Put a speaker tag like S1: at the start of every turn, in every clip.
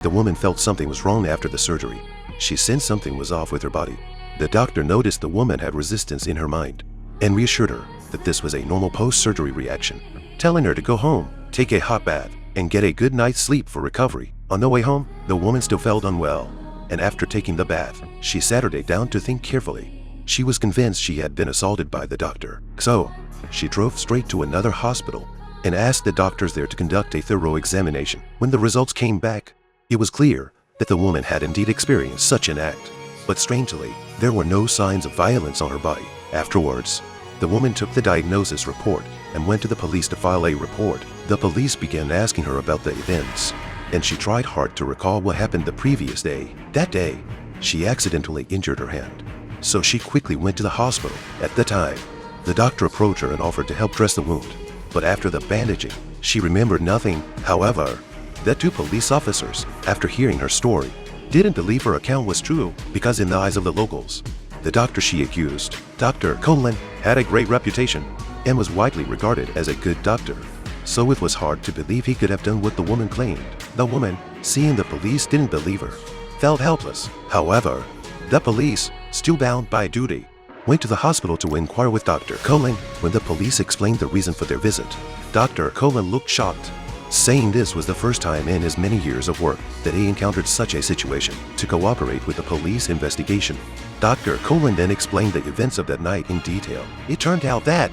S1: The woman felt something was wrong after the surgery. She sensed something was off with her body. The doctor noticed the woman had resistance in her mind and reassured her that this was a normal post-surgery reaction, telling her to go home, take a hot bath, and get a good night's sleep for recovery. On the way home, the woman still felt unwell, and after taking the bath, she sat her down to think carefully. She was convinced she had been assaulted by the doctor, so she drove straight to another hospital and asked the doctors there to conduct a thorough examination. When the results came back, it was clear that the woman had indeed experienced such an act, but strangely, there were no signs of violence on her body. Afterwards, the woman took the diagnosis report and went to the police to file a report. The police began asking her about the events, and she tried hard to recall what happened the previous day. That day, she accidentally injured her hand, so she quickly went to the hospital. At the time, the doctor approached her and offered to help dress the wound, but after the bandaging, she remembered nothing. However, the two police officers, after hearing her story, didn't believe her account was true because in the eyes of the locals, the doctor she accused, Dr. Colin, had a great reputation and was widely regarded as a good doctor. So it was hard to believe he could have done what the woman claimed. The woman, seeing the police didn't believe her, felt helpless. However, the police, still bound by duty, went to the hospital to inquire with Dr. Colin. When the police explained the reason for their visit, Dr. Colin looked shocked, saying this was the first time in his many years of work that he encountered such a situation. To cooperate with the police investigation, Dr. Colin then explained the events of that night in detail. It turned out that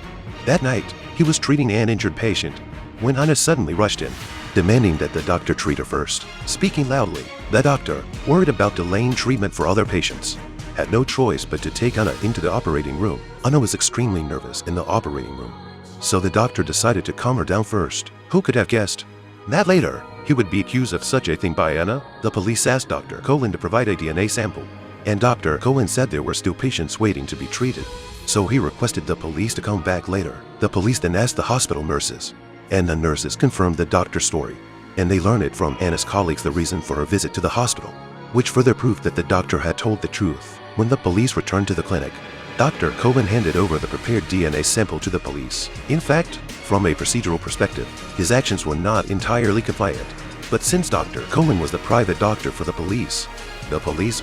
S1: night, he was treating an injured patient when Anna suddenly rushed in, demanding that the doctor treat her first. Speaking loudly, the doctor, worried about delaying treatment for other patients, had no choice but to take Anna into the operating room. Anna was extremely nervous in the operating room, so the doctor decided to calm her down first. Who could have guessed that later he would be accused of such a thing by Anna? The police asked Dr. Colin to provide a DNA sample, and Dr. Colin said there were still patients waiting to be treated, so he requested the police to come back later. The police then asked the hospital nurses, and the nurses confirmed the doctor's story, and they learned it from Anna's colleagues the reason for her visit to the hospital, which further proved that the doctor had told the truth. When the police returned to the clinic, Dr. Colin handed over the prepared DNA sample to the police. In fact, from a procedural perspective, his actions were not entirely compliant, but since Dr. Colin was the private doctor for the police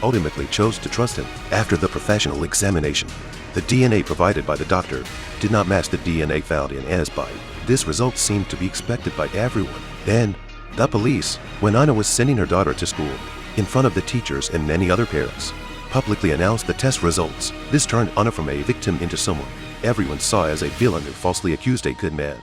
S1: ultimately chose to trust him. After the professional examination, the DNA provided by the doctor did not match the DNA found in Anna's body. This result seemed to be expected by everyone. Then, the police, when Anna was sending her daughter to school, in front of the teachers and many other parents, publicly announced the test results. This turned Anna from a victim into someone everyone saw as a villain who falsely accused a good man.